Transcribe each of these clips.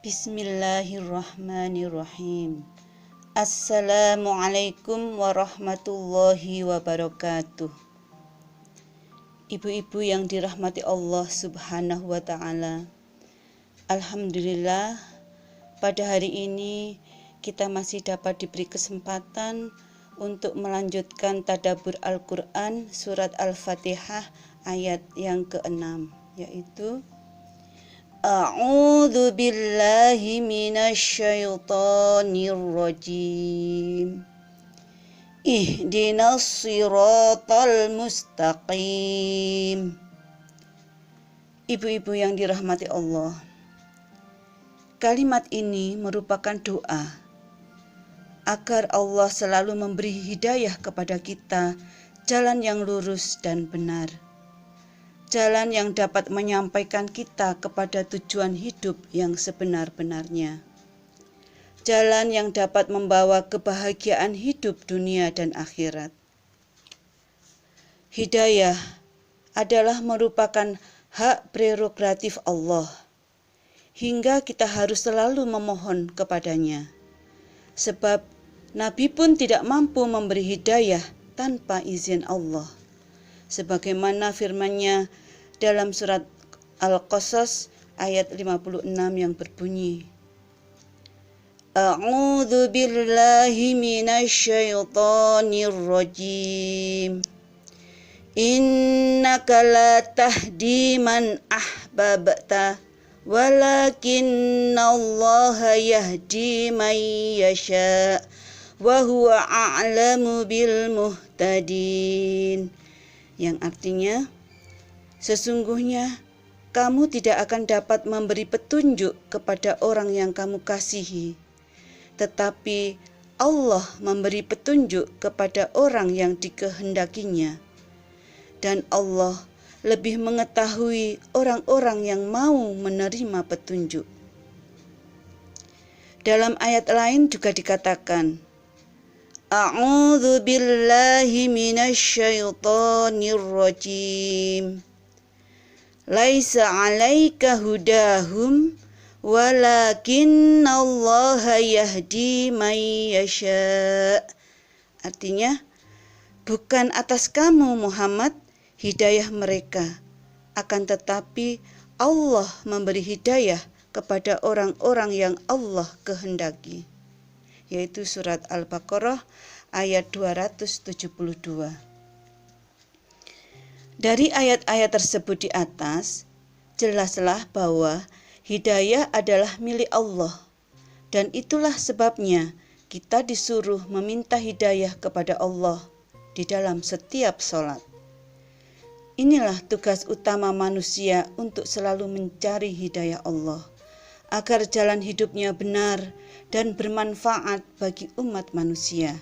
Bismillahirrahmanirrahim. Assalamualaikum warahmatullahi wabarakatuh. Ibu-ibu yang dirahmati Allah Subhanahu wa ta'ala, alhamdulillah pada hari ini kita masih dapat diberi kesempatan untuk melanjutkan tadabbur Al-Quran surat Al-Fatihah ayat yang ke-6, yaitu A'udzu billahi minasyaitonir rajim. Ihdinas siratal mustaqim. Ibu-ibu yang dirahmati Allah, kalimat ini merupakan doa agar Allah selalu memberi hidayah kepada kita jalan yang lurus dan benar, jalan yang dapat menyampaikan kita kepada tujuan hidup yang sebenar-benarnya, jalan yang dapat membawa kebahagiaan hidup dunia dan akhirat. Hidayah adalah merupakan hak prerogatif Allah, hingga kita harus selalu memohon kepadanya, sebab Nabi pun tidak mampu memberi hidayah tanpa izin Allah, sebagaimana firman-Nya dalam surat Al-Qasas ayat 56 yang berbunyi, A'udzu billahi minasyaitonir rajim. Innaka la tahdi man ahbabta walakinnallaha yahdi man yasha wa huwa a'lamu bil muhtadin. Yang artinya, sesungguhnya kamu tidak akan dapat memberi petunjuk kepada orang yang kamu kasihi, tetapi Allah memberi petunjuk kepada orang yang dikehendakinya, dan Allah lebih mengetahui orang-orang yang mau menerima petunjuk. Dalam ayat lain juga dikatakan, A'udzu billahi minasyaitonir rajim. Laisa 'alaika hudahum walakinnallaha yahdi man yasha. Artinya, bukan atas kamu Muhammad hidayah mereka, akan tetapi Allah memberi hidayah kepada orang-orang yang Allah kehendaki. Yaitu surat Al-Baqarah ayat 272. Dari ayat-ayat tersebut di atas, jelaslah bahwa hidayah adalah milik Allah, dan itulah sebabnya kita disuruh meminta hidayah kepada Allah di dalam setiap sholat. Inilah tugas utama manusia untuk selalu mencari hidayah Allah, agar jalan hidupnya benar dan bermanfaat bagi umat manusia.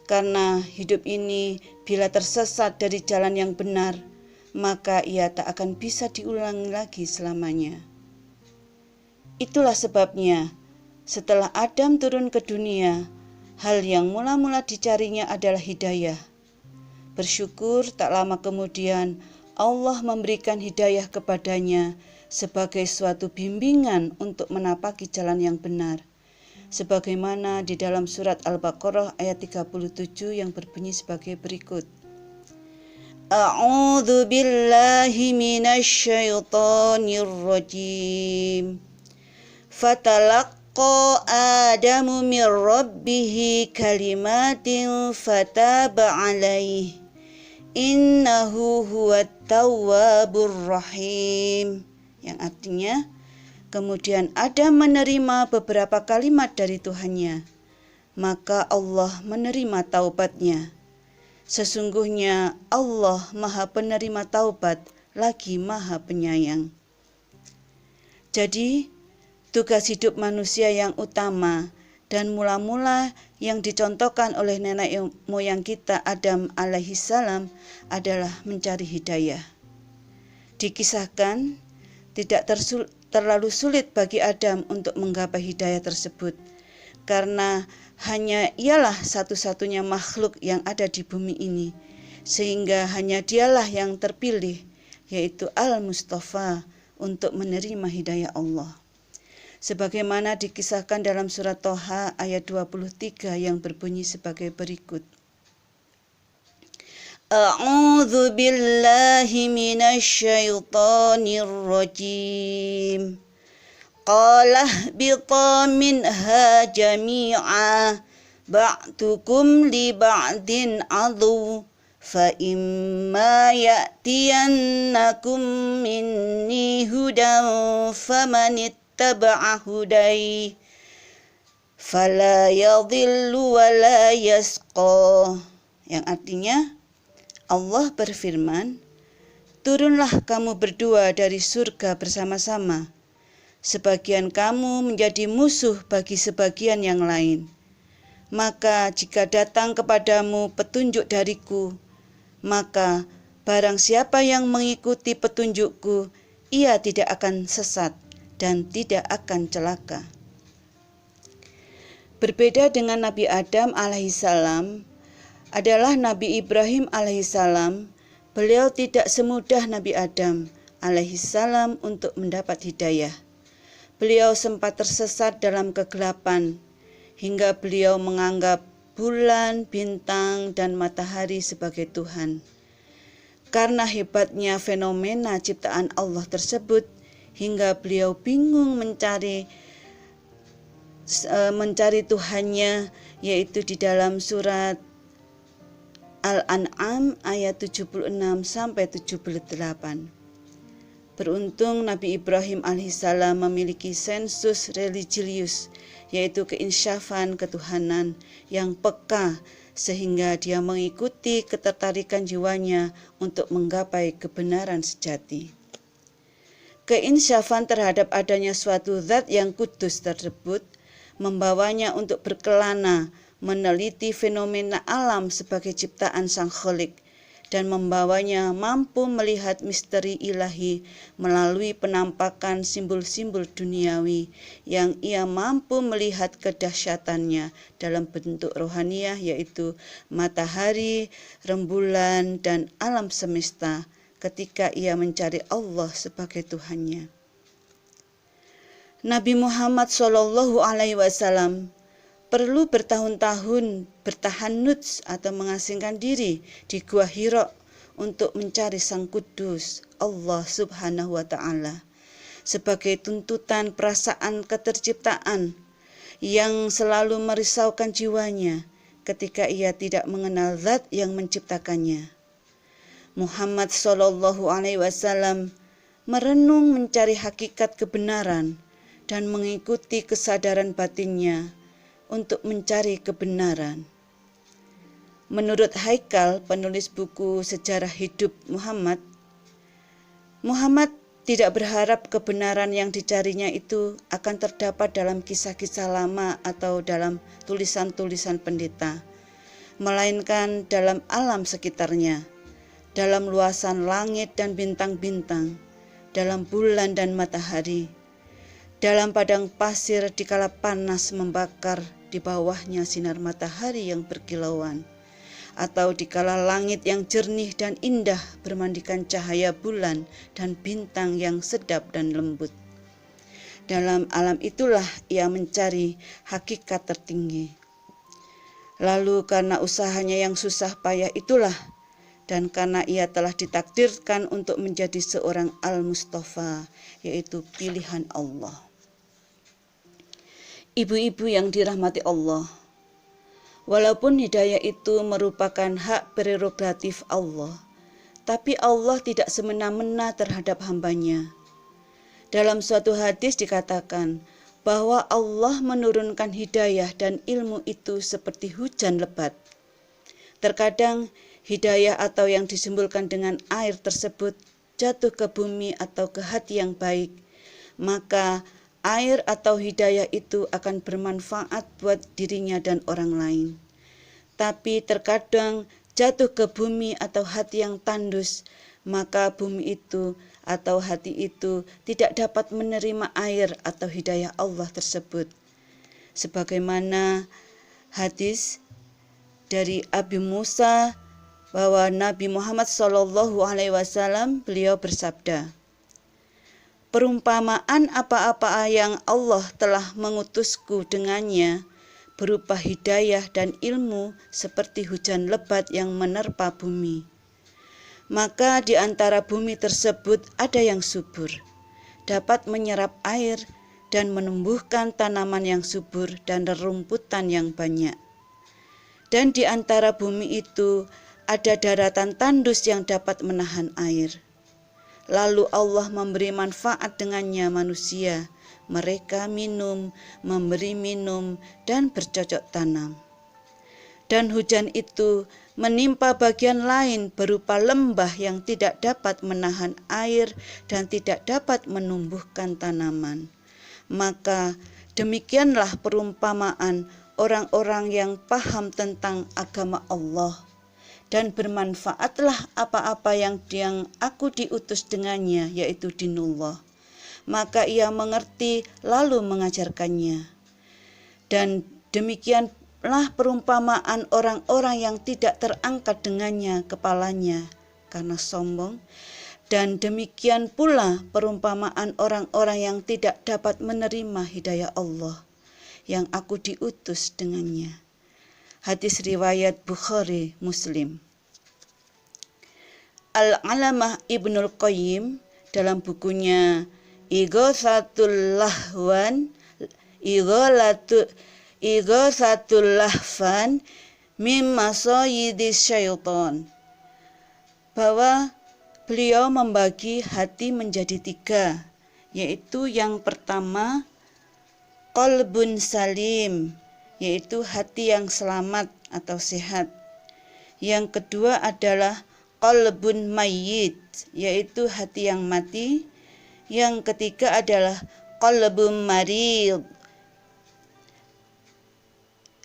Karena hidup ini bila tersesat dari jalan yang benar, maka ia tak akan bisa diulangi lagi selamanya. Itulah sebabnya setelah Adam turun ke dunia, hal yang mula-mula dicarinya adalah hidayah. Bersyukur tak lama kemudian Allah memberikan hidayah kepadanya sebagai suatu bimbingan untuk menapaki jalan yang benar, sebagaimana di dalam surat Al-Baqarah ayat 37 yang berbunyi sebagai berikut. A'udzu billahi minasyaitonir rajim. Fatalaqqa Adamu min rabbih kalimatin fataba 'alaihi innahu huwat tawwabur rahim. Yang artinya, kemudian Adam menerima beberapa kalimat dari Tuhannya, maka Allah menerima taubatnya. Sesungguhnya Allah Maha Penerima Taubat lagi Maha Penyayang. Jadi, tugas hidup manusia yang utama dan mula-mula yang dicontohkan oleh nenek moyang kita Adam alaihissalam adalah mencari hidayah. Dikisahkan, tidak terlalu sulit bagi Adam untuk menggapai hidayah tersebut, karena hanya ialah satu-satunya makhluk yang ada di bumi ini, sehingga hanya dialah yang terpilih, yaitu Al-Mustafa, untuk menerima hidayah Allah. sebagaimana dikisahkan dalam surat Toha ayat 23 yang berbunyi sebagai berikut. A'udzu billahi minasy syaithanir rajim. Qala ihbita minha jami'a ba'dukum li ba'din adu fa imma ya'tiyannakum minni hudan faman ittaba'a hudai fala yadhillu wa la yasqa. Yang artinya, Allah berfirman, turunlah kamu berdua dari surga bersama-sama. Sebagian kamu menjadi musuh bagi sebagian yang lain. Maka jika datang kepadamu petunjuk dariku, maka barang siapa yang mengikuti petunjukku, ia tidak akan sesat dan tidak akan celaka. Berbeda dengan Nabi Adam alaihissalam, adalah Nabi Ibrahim alaihissalam. Beliau tidak semudah Nabi Adam alaihissalam untuk mendapat hidayah. Beliau sempat tersesat dalam kegelapan, hingga beliau menganggap bulan, bintang, dan matahari sebagai Tuhan. Karena hebatnya fenomena ciptaan Allah tersebut, hingga beliau bingung mencari Tuhannya, yaitu di dalam surat Al-An'am ayat 76-78. Beruntung Nabi Ibrahim alaihissalam memiliki sensus religius, yaitu keinsyafan ketuhanan yang peka, sehingga dia mengikuti ketertarikan jiwanya untuk menggapai kebenaran sejati. Keinsyafan terhadap adanya suatu zat yang kudus tersebut membawanya untuk berkelana meneliti fenomena alam sebagai ciptaan Sang Khalik, dan membawanya mampu melihat misteri ilahi melalui penampakan simbol-simbol duniawi yang ia mampu melihat kedahsyatannya dalam bentuk rohaniah, yaitu matahari, rembulan, dan alam semesta ketika ia mencari Allah sebagai Tuhannya. Nabi Muhammad SAW perlu bertahun-tahun bertahannuts atau mengasingkan diri di Gua Hira untuk mencari Sang Kudus, Allah Subhanahu wa Ta'ala, sebagai tuntutan perasaan keterciptaan yang selalu merisaukan jiwanya ketika ia tidak mengenal zat yang menciptakannya. Muhammad SAW merenung mencari hakikat kebenaran dan mengikuti kesadaran batinnya untuk mencari kebenaran. Menurut Haikal, penulis buku sejarah hidup Muhammad tidak berharap kebenaran yang dicarinya itu akan terdapat dalam kisah-kisah lama atau dalam tulisan-tulisan pendeta, melainkan dalam alam sekitarnya, dalam luasan langit dan bintang-bintang, dalam bulan dan matahari, dalam padang pasir dikala panas membakar di bawahnya sinar matahari yang berkilauan, atau dikala langit yang jernih dan indah bermandikan cahaya bulan dan bintang yang sedap dan lembut. Dalam alam itulah ia mencari hakikat tertinggi. Lalu karena usahanya yang susah payah itulah, dan karena ia telah ditakdirkan untuk menjadi seorang Al-Mustafa, yaitu pilihan Allah. Ibu-ibu yang dirahmati Allah, walaupun hidayah itu merupakan hak prerogatif Allah, tapi Allah tidak semena-mena terhadap hambanya. Dalam suatu hadis dikatakan bahwa Allah menurunkan hidayah dan ilmu itu seperti hujan lebat. Terkadang hidayah atau yang disimbolkan dengan air tersebut jatuh ke bumi atau ke hati yang baik, maka air atau hidayah itu akan bermanfaat buat dirinya dan orang lain. Tapi terkadang jatuh ke bumi atau hati yang tandus, maka bumi itu atau hati itu tidak dapat menerima air atau hidayah Allah tersebut. Sebagaimana hadis dari Abi Musa bahwa Nabi Muhammad SAW beliau bersabda, perumpamaan apa-apa yang Allah telah mengutusku dengannya berupa hidayah dan ilmu seperti hujan lebat yang menerpa bumi. Maka di antara bumi tersebut ada yang subur, dapat menyerap air dan menumbuhkan tanaman yang subur dan rerumputan yang banyak. Dan di antara bumi itu ada daratan tandus yang dapat menahan air. Lalu Allah memberi manfaat dengannya manusia, mereka minum, memberi minum, dan bercocok tanam. Dan hujan itu menimpa bagian lain berupa lembah yang tidak dapat menahan air dan tidak dapat menumbuhkan tanaman. Maka demikianlah perumpamaan orang-orang yang paham tentang agama Allah. Dan bermanfaatlah apa-apa yang aku diutus dengannya, yaitu dinullah. Maka ia mengerti lalu mengajarkannya. Dan demikianlah perumpamaan orang-orang yang tidak terangkat dengannya kepalanya karena sombong. Dan demikian pula perumpamaan orang-orang yang tidak dapat menerima hidayah Allah yang aku diutus dengannya. Hadis riwayat Bukhari Muslim. Al-Alamah Ibnul Qayyim dalam bukunya Ighatsatul Lahfan min Masyidis Syaitan, bahwa beliau membagi hati menjadi 3, yaitu yang pertama qalbun salim, yaitu hati yang selamat atau sehat. Yang kedua adalah qalbun mayyit, yaitu hati yang mati. Yang ketiga adalah qalbun marid,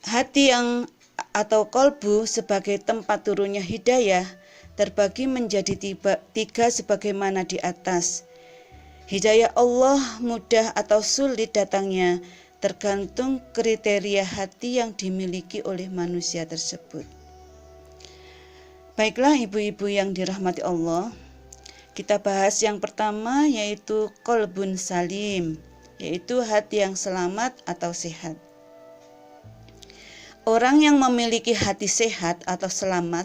hati yang atau qalbu sebagai tempat turunnya hidayah terbagi menjadi 3 sebagaimana di atas. Hidayah Allah mudah atau sulit datangnya tergantung kriteria hati yang dimiliki oleh manusia tersebut. Baiklah ibu-ibu yang dirahmati Allah, kita bahas yang pertama yaitu qalbun salim, yaitu hati yang selamat atau sehat. Orang yang memiliki hati sehat atau selamat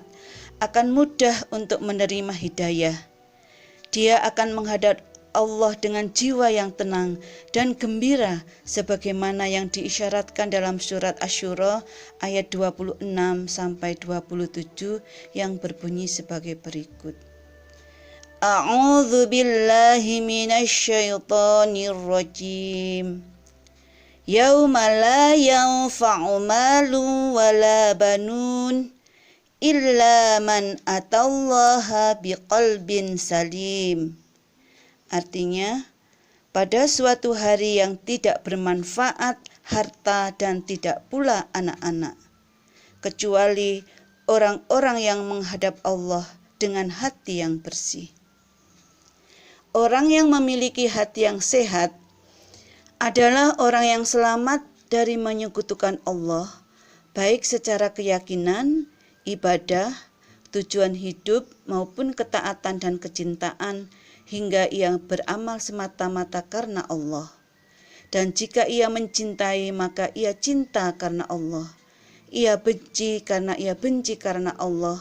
akan mudah untuk menerima hidayah. Dia akan menghadap Allah dengan jiwa yang tenang dan gembira sebagaimana yang diisyaratkan dalam surat Asy-Syura ayat 26 sampai 27 yang berbunyi sebagai berikut. A'udzu billahi minasy syaithanir rajim. Yauma la yanfa'u malun wala banun illa man atallaha biqalbin salim. Artinya, pada suatu hari yang tidak bermanfaat harta dan tidak pula anak-anak, kecuali orang-orang yang menghadap Allah dengan hati yang bersih. Orang yang memiliki hati yang sehat adalah orang yang selamat dari menyekutukan Allah, baik secara keyakinan, ibadah, tujuan hidup maupun ketaatan dan kecintaan, hingga ia beramal semata-mata karena Allah. Dan jika ia mencintai, maka ia cinta karena Allah. Ia benci karena ia benci karena Allah.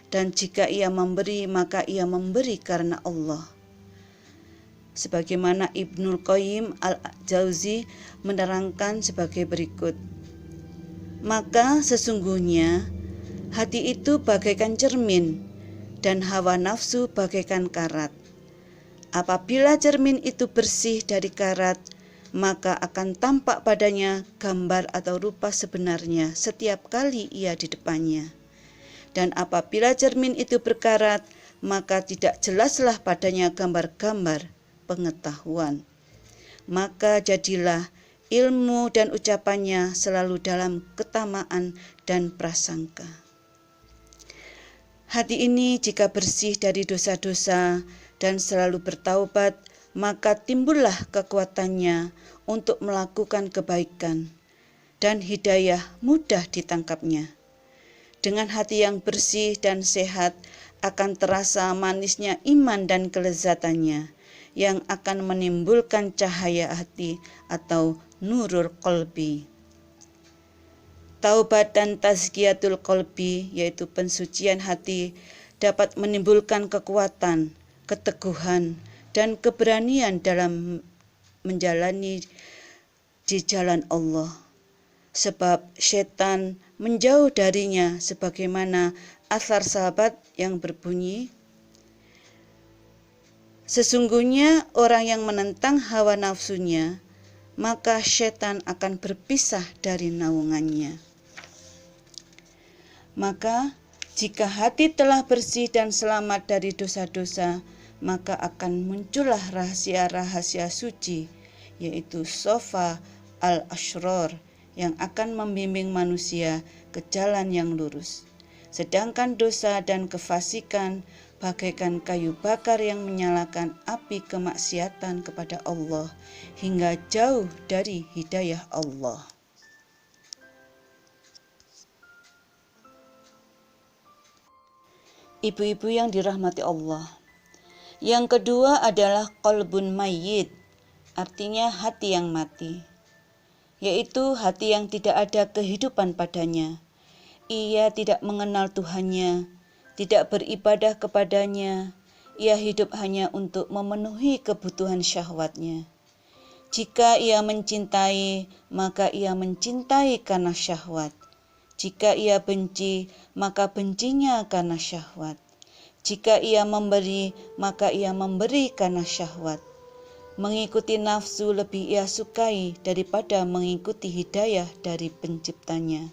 Dan jika ia memberi, maka ia memberi karena Allah. Sebagaimana Ibnul Qayyim Al-Jauzi menerangkan sebagai berikut. Maka sesungguhnya hati itu bagaikan cermin dan hawa nafsu bagaikan karat. Apabila cermin itu bersih dari karat, maka akan tampak padanya gambar atau rupa sebenarnya setiap kali ia di depannya. Dan apabila cermin itu berkarat, maka tidak jelaslah padanya gambar-gambar pengetahuan. Maka jadilah ilmu dan ucapannya selalu dalam ketamaan dan prasangka. Hati ini jika bersih dari dosa-dosa dan selalu bertaubat, maka timbullah kekuatannya untuk melakukan kebaikan, dan hidayah mudah ditangkapnya. Dengan hati yang bersih dan sehat akan terasa manisnya iman dan kelezatannya, yang akan menimbulkan cahaya hati atau nurul qalbi. Taubat dan tazkiyatul qalbi, yaitu pensucian hati, dapat menimbulkan kekuatan, keteguhan, dan keberanian dalam menjalani di jalan Allah. Sebab setan menjauh darinya, sebagaimana asar sahabat yang berbunyi, sesungguhnya orang yang menentang hawa nafsunya, maka setan akan berpisah dari naungannya. Maka jika hati telah bersih dan selamat dari dosa-dosa, maka akan muncullah rahasia-rahasia suci, yaitu sofa al-ashror, yang akan membimbing manusia ke jalan yang lurus. Sedangkan dosa dan kefasikan bagaikan kayu bakar yang menyalakan api kemaksiatan kepada Allah hingga jauh dari hidayah Allah. Ibu-ibu yang dirahmati Allah, yang kedua adalah qalbun mayyit, artinya hati yang mati, yaitu hati yang tidak ada kehidupan padanya. Ia tidak mengenal Tuhannya, tidak beribadah kepadanya. Ia hidup hanya untuk memenuhi kebutuhan syahwatnya. Jika ia mencintai, maka ia mencintai karena syahwat. Jika ia benci, maka bencinya karena syahwat. Jika ia memberi, maka ia memberi karena syahwat. Mengikuti nafsu lebih ia sukai daripada mengikuti hidayah dari penciptanya.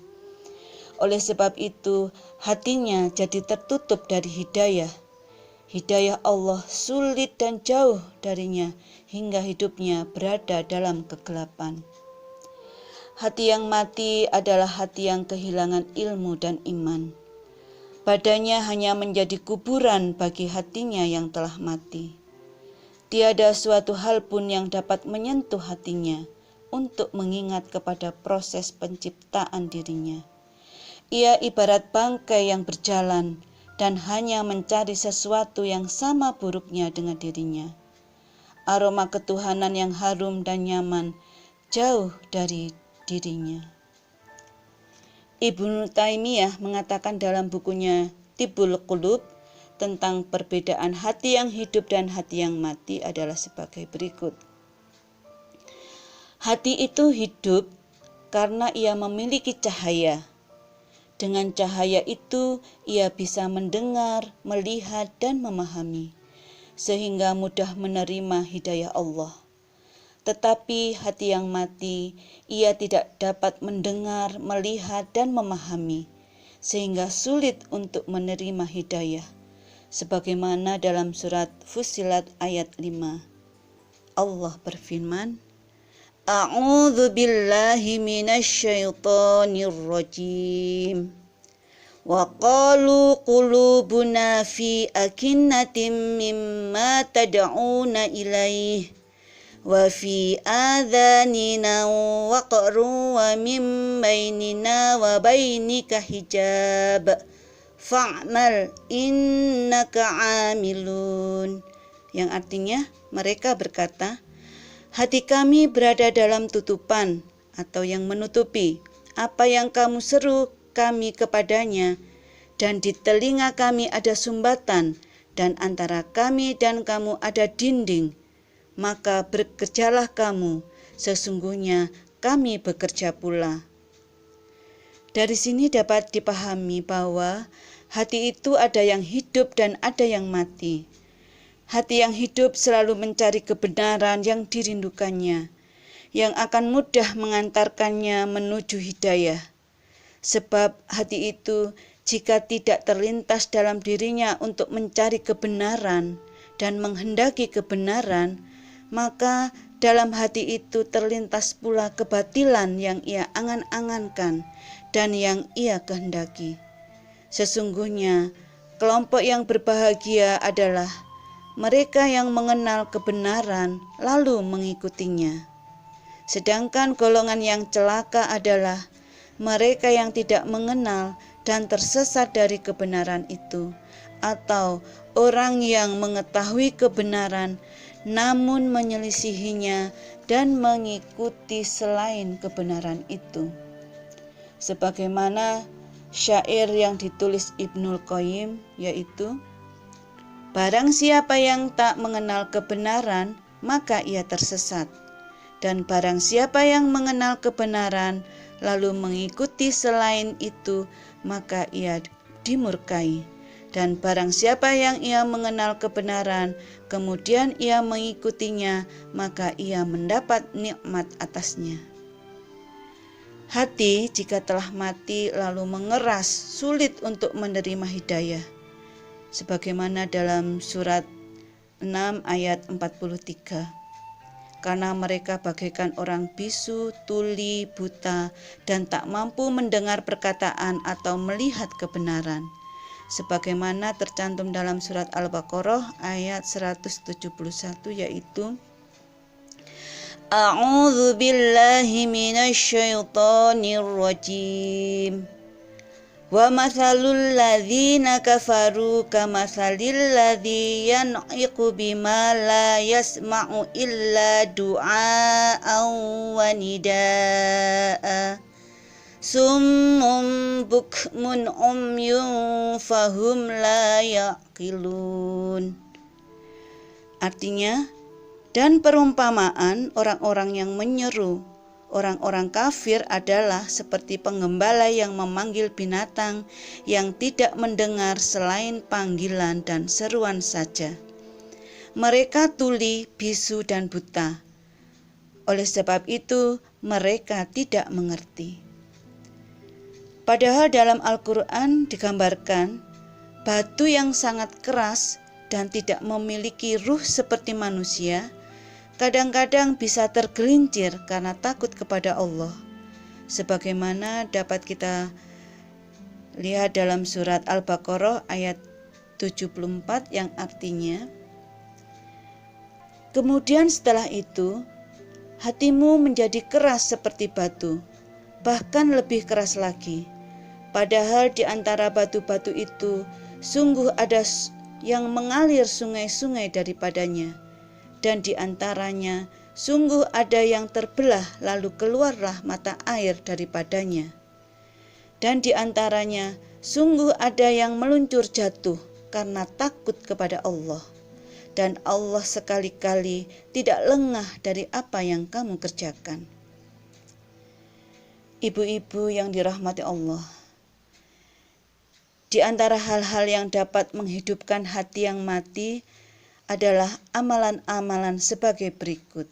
Oleh sebab itu, hatinya jadi tertutup dari hidayah. Hidayah Allah sulit dan jauh darinya, hingga hidupnya berada dalam kegelapan. Hati yang mati adalah hati yang kehilangan ilmu dan iman. Badannya hanya menjadi kuburan bagi hatinya yang telah mati. Tiada suatu hal pun yang dapat menyentuh hatinya untuk mengingat kepada proses penciptaan dirinya. Ia ibarat bangkai yang berjalan dan hanya mencari sesuatu yang sama buruknya dengan dirinya. Aroma ketuhanan yang harum dan nyaman jauh dari dirinya. Ibnu Taimiyah mengatakan dalam bukunya Tibbul Qulub tentang perbedaan hati yang hidup dan hati yang mati adalah sebagai berikut. Hati itu hidup karena ia memiliki cahaya. Dengan cahaya itu, ia bisa mendengar, melihat, dan memahami, sehingga mudah menerima hidayah Allah. Tetapi hati yang mati, ia tidak dapat mendengar, melihat, dan memahami, sehingga sulit untuk menerima hidayah. Sebagaimana dalam surat Fussilat ayat 5. Allah berfirman, A'udzu billahi minasyaitonir rajim. Wa qalu qulubuna fi akinnatin mimma tad'una ilaih wa fi adhanina waqru wa min bainina wa bainika hijab fa'mal innaka 'amilun. Yang artinya mereka berkata, hati kami berada dalam tutupan atau yang menutupi apa yang kamu seru kami kepadanya, dan di telinga kami ada sumbatan, dan antara kami dan kamu ada dinding. Maka bekerjalah kamu, sesungguhnya kami bekerja pula. Dari sini dapat dipahami bahwa hati itu ada yang hidup dan ada yang mati. Hati yang hidup selalu mencari kebenaran yang dirindukannya, yang akan mudah mengantarkannya menuju hidayah. Sebab hati itu jika tidak terlintas dalam dirinya untuk mencari kebenaran dan menghendaki kebenaran, maka dalam hati itu terlintas pula kebatilan yang ia angan-angankan dan yang ia kehendaki. Sesungguhnya kelompok yang berbahagia adalah mereka yang mengenal kebenaran lalu mengikutinya. Sedangkan golongan yang celaka adalah mereka yang tidak mengenal dan tersesat dari kebenaran itu, atau orang yang mengetahui kebenaran namun menyelisihinya dan mengikuti selain kebenaran itu. Sebagaimana syair yang ditulis Ibnul Qayyim, yaitu, barang siapa yang tak mengenal kebenaran, maka ia tersesat. Dan barang siapa yang mengenal kebenaran, lalu mengikuti selain itu, maka ia dimurkai. Dan barang siapa yang ia mengenal kebenaran, kemudian ia mengikutinya, maka ia mendapat nikmat atasnya. Hati jika telah mati lalu mengeras, sulit untuk menerima hidayah. Sebagaimana dalam surat 6 ayat 43. Karena mereka bagaikan orang bisu, tuli, buta, dan tak mampu mendengar perkataan atau melihat kebenaran. Sebagaimana tercantum dalam surat Al-Baqarah ayat 171, yaitu, A'udzu billahi minasyaitonir rajim. Wa mathalul ladzina kafaru kamathalil ladzi yan'iqu bima la yasma'u illa du'aan wa nidaa summun bukmun umyun fahum la yaqilun. Artinya, dan perumpamaan orang-orang yang menyeru orang-orang kafir adalah seperti penggembala yang memanggil binatang yang tidak mendengar selain panggilan dan seruan saja. Mereka tuli, bisu, dan buta. Oleh sebab itu, mereka tidak mengerti. Padahal dalam Al-Quran digambarkan batu yang sangat keras dan tidak memiliki ruh seperti manusia, kadang-kadang bisa tergelincir karena takut kepada Allah. Sebagaimana dapat kita lihat dalam surat Al-Baqarah ayat 74 yang artinya, kemudian setelah itu, hatimu menjadi keras seperti batu, bahkan lebih keras lagi. Padahal di antara batu-batu itu sungguh ada yang mengalir sungai-sungai daripadanya, dan di antaranya sungguh ada yang terbelah lalu keluarlah mata air daripadanya. Dan di antaranya sungguh ada yang meluncur jatuh karena takut kepada Allah. Dan Allah sekali-kali tidak lengah dari apa yang kamu kerjakan. Ibu-ibu yang dirahmati Allah, di antara hal-hal yang dapat menghidupkan hati yang mati adalah amalan-amalan sebagai berikut.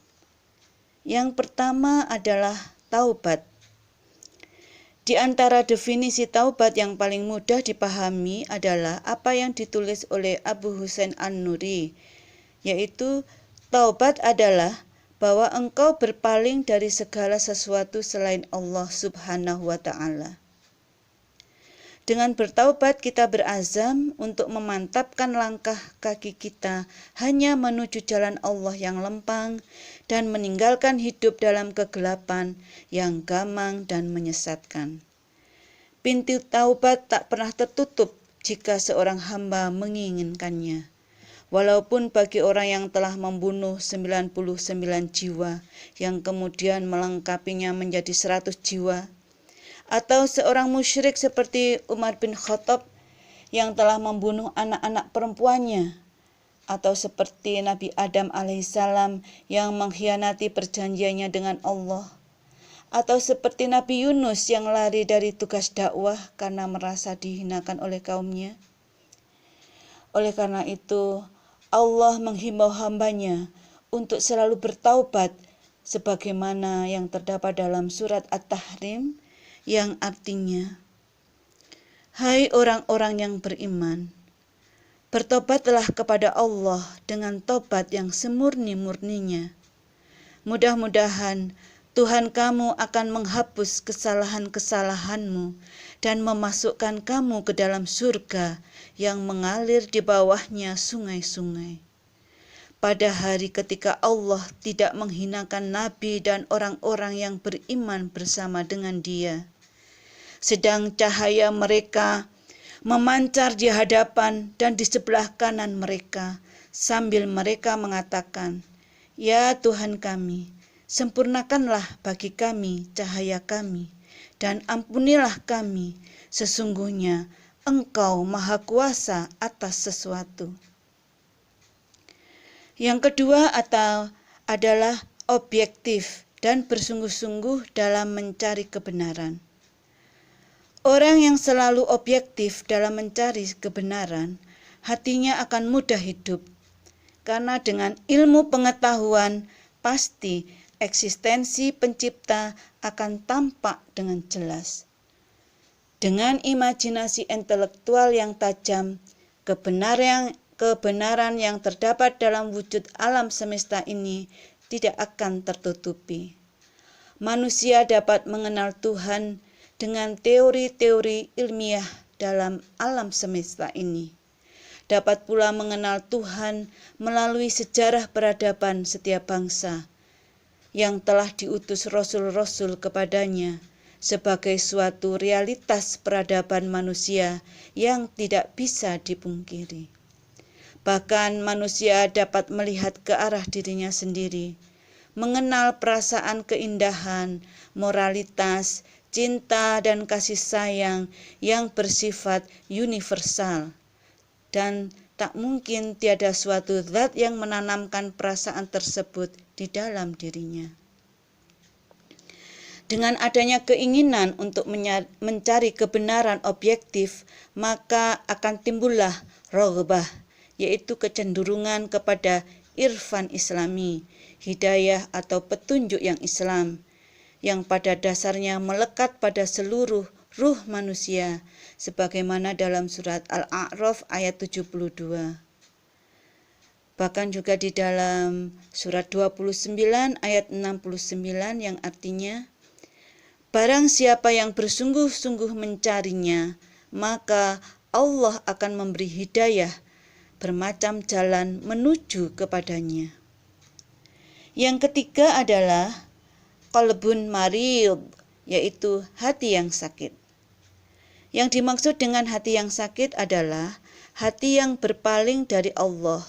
Yang pertama adalah taubat. Di antara definisi taubat yang paling mudah dipahami adalah apa yang ditulis oleh Abu Husain An-Nuri, yaitu taubat adalah bahwa engkau berpaling dari segala sesuatu selain Allah Subhanahu wa ta'ala. Dengan bertaubat kita berazam untuk memantapkan langkah kaki kita hanya menuju jalan Allah yang lempang dan meninggalkan hidup dalam kegelapan yang gamang dan menyesatkan. Pintu taubat tak pernah tertutup jika seorang hamba menginginkannya. Walaupun bagi orang yang telah membunuh 99 jiwa yang kemudian melengkapinya menjadi 100 jiwa, atau seorang musyrik seperti Umar bin Khattab yang telah membunuh anak-anak perempuannya, atau seperti Nabi Adam alaihissalam yang mengkhianati perjanjiannya dengan Allah, atau seperti Nabi Yunus yang lari dari tugas dakwah karena merasa dihinakan oleh kaumnya. Oleh karena itu, Allah menghimbau hambanya untuk selalu bertaubat sebagaimana yang terdapat dalam surat At-Tahrim yang artinya, hai orang-orang yang beriman, bertobatlah kepada Allah dengan tobat yang semurni-murninya. Mudah-mudahan Tuhan kamu akan menghapus kesalahan-kesalahanmu dan memasukkan kamu ke dalam surga yang mengalir di bawahnya sungai-sungai. Pada hari ketika Allah tidak menghinakan nabi dan orang-orang yang beriman bersama dengan Dia, sedang cahaya mereka memancar di hadapan dan di sebelah kanan mereka, sambil mereka mengatakan, "Ya Tuhan kami, sempurnakanlah bagi kami cahaya kami, dan ampunilah kami, sesungguhnya Engkau Maha Kuasa atas sesuatu." Yang kedua adalah objektif dan bersungguh-sungguh dalam mencari kebenaran. Orang yang selalu objektif dalam mencari kebenaran, hatinya akan mudah hidup. Karena dengan ilmu pengetahuan, pasti eksistensi pencipta akan tampak dengan jelas. Dengan imajinasi intelektual yang tajam, kebenaran yang terdapat dalam wujud alam semesta ini tidak akan tertutupi. Manusia dapat mengenal Tuhan dengan teori-teori ilmiah dalam alam semesta ini. Dapat pula mengenal Tuhan melalui sejarah peradaban setiap bangsa yang telah diutus rasul-rasul kepadanya sebagai suatu realitas peradaban manusia yang tidak bisa dipungkiri. Bahkan manusia dapat melihat ke arah dirinya sendiri, mengenal perasaan keindahan, moralitas, cinta dan kasih sayang yang bersifat universal. Dan tak mungkin tiada suatu zat yang menanamkan perasaan tersebut di dalam dirinya. Dengan adanya keinginan untuk mencari kebenaran objektif, maka akan timbullah raghbah, yaitu kecenderungan kepada irfan islami, hidayah atau petunjuk yang Islam, yang pada dasarnya melekat pada seluruh ruh manusia, sebagaimana dalam surat Al-A'raf ayat 72. Bahkan juga di dalam surat 29 ayat 69 yang artinya, "Barang siapa yang bersungguh-sungguh mencarinya, maka Allah akan memberi hidayah bermacam jalan menuju kepadanya." Yang ketiga adalah qalbun marid, yaitu hati yang sakit. Yang dimaksud dengan hati yang sakit adalah hati yang berpaling dari Allah,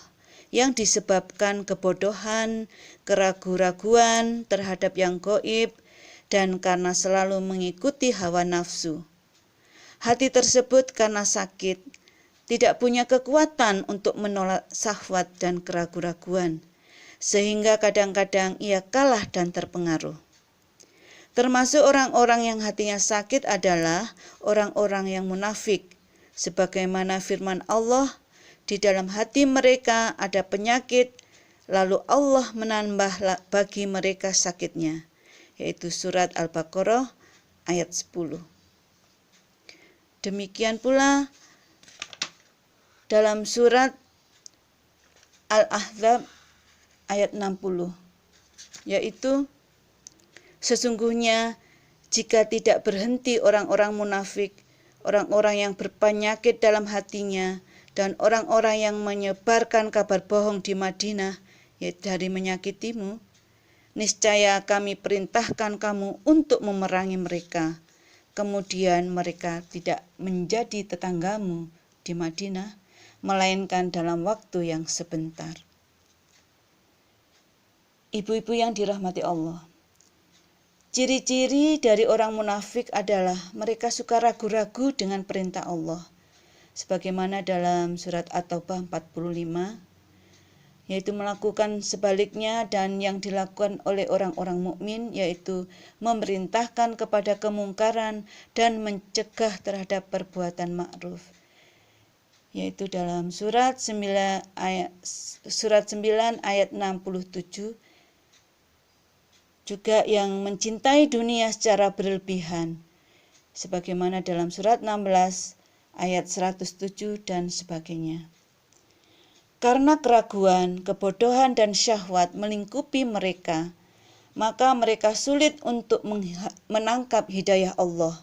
yang disebabkan kebodohan, keraguan-raguan terhadap yang gaib, dan karena selalu mengikuti hawa nafsu. Hati tersebut karena sakit, tidak punya kekuatan untuk menolak syahwat dan keraguan-raguan, sehingga kadang-kadang ia kalah dan terpengaruh. Termasuk orang-orang yang hatinya sakit adalah orang-orang yang munafik. Sebagaimana firman Allah, di dalam hati mereka ada penyakit, lalu Allah menambah bagi mereka sakitnya. Yaitu surat Al-Baqarah ayat 10. Demikian pula dalam surat Al-Ahzab ayat 60. Yaitu, sesungguhnya jika tidak berhenti orang-orang munafik, orang-orang yang berpenyakit dalam hatinya, dan orang-orang yang menyebarkan kabar bohong di Madinah, yaitu dari menyakitimu, niscaya kami perintahkan kamu untuk memerangi mereka. Kemudian mereka tidak menjadi tetanggamu di Madinah, melainkan dalam waktu yang sebentar. Ibu-ibu yang dirahmati Allah, ciri-ciri dari orang munafik adalah mereka suka ragu-ragu dengan perintah Allah. Sebagaimana dalam surat At-Taubah 45, yaitu melakukan sebaliknya dan yang dilakukan oleh orang-orang mukmin, yaitu memerintahkan kepada kemungkaran dan mencegah terhadap perbuatan ma'ruf. Yaitu dalam surat 9 ayat 67, juga yang mencintai dunia secara berlebihan, sebagaimana dalam surat 16 ayat 107 dan sebagainya. Karena keraguan, kebodohan dan syahwat melingkupi mereka, maka mereka sulit untuk menangkap hidayah Allah.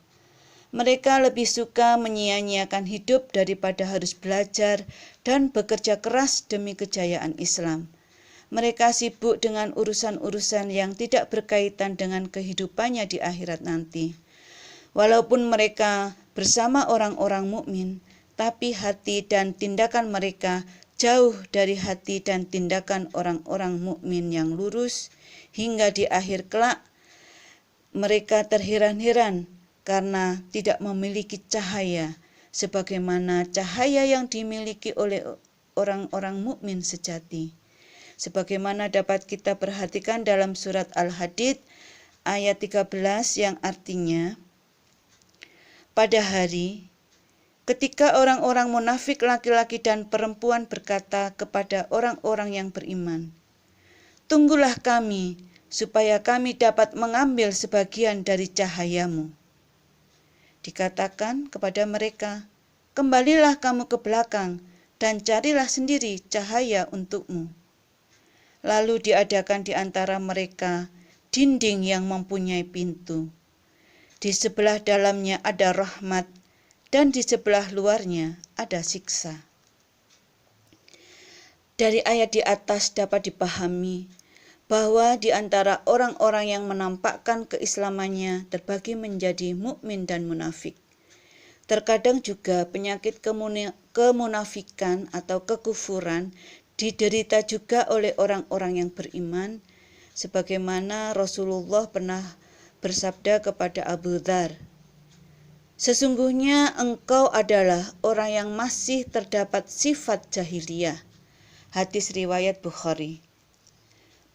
Mereka lebih suka menyia-nyiakan hidup daripada harus belajar dan bekerja keras demi kejayaan Islam. Mereka sibuk dengan urusan-urusan yang tidak berkaitan dengan kehidupannya di akhirat nanti. Walaupun mereka bersama orang-orang mukmin, tapi hati dan tindakan mereka jauh dari hati dan tindakan orang-orang mukmin yang lurus, hingga di akhir kelak mereka terheran-heran karena tidak memiliki cahaya sebagaimana cahaya yang dimiliki oleh orang-orang mukmin sejati. Sebagaimana dapat kita perhatikan dalam surat Al-Hadid ayat 13 yang artinya, pada hari ketika orang-orang munafik laki-laki dan perempuan berkata kepada orang-orang yang beriman, "Tunggulah kami, supaya kami dapat mengambil sebagian dari cahayamu." Dikatakan kepada mereka, "Kembalilah kamu ke belakang dan carilah sendiri cahaya untukmu." Lalu diadakan di antara mereka dinding yang mempunyai pintu. Di sebelah dalamnya ada rahmat, dan di sebelah luarnya ada siksa. Dari ayat di atas dapat dipahami bahwa di antara orang-orang yang menampakkan keislamannya terbagi menjadi mukmin dan munafik. Terkadang juga penyakit kemunafikan atau kekufuran diderita juga oleh orang-orang yang beriman, sebagaimana Rasulullah pernah bersabda kepada Abu Dzar, "Sesungguhnya engkau adalah orang yang masih terdapat sifat jahiliyah." Hadis riwayat Bukhari.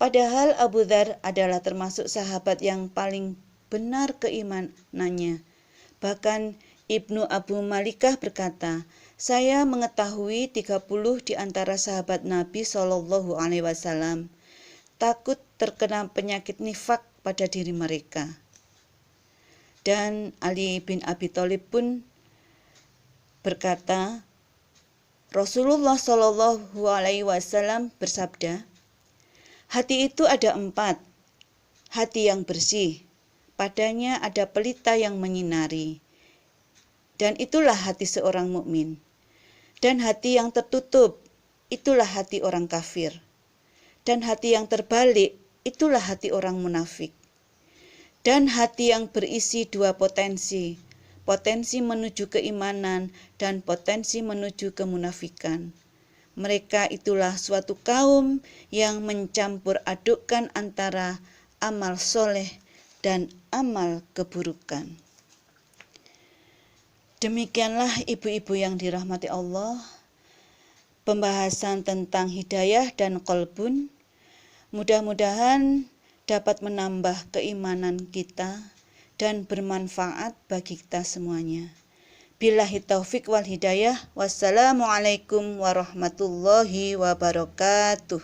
Padahal Abu Dzar adalah termasuk sahabat yang paling benar keimanannya. Bahkan Ibnu Abu Malikah berkata, "Saya mengetahui 30 di antara sahabat Nabi SAW takut terkena penyakit nifak pada diri mereka." Dan Ali bin Abi Thalib pun berkata, Rasulullah SAW bersabda, "Hati itu ada 4, hati yang bersih, padanya ada pelita yang menyinari, dan itulah hati seorang mukmin. Dan hati yang tertutup, itulah hati orang kafir. Dan hati yang terbalik, itulah hati orang munafik. Dan hati yang berisi 2 potensi, potensi menuju keimanan dan potensi menuju kemunafikan. Mereka itulah suatu kaum yang mencampur adukkan antara amal soleh dan amal keburukan." Demikianlah ibu-ibu yang dirahmati Allah, pembahasan tentang hidayah dan qalbun. Mudah-mudahan dapat menambah keimanan kita dan bermanfaat bagi kita semuanya. Billahi taufik wal hidayah. Wassalamualaikum warahmatullahi wabarakatuh.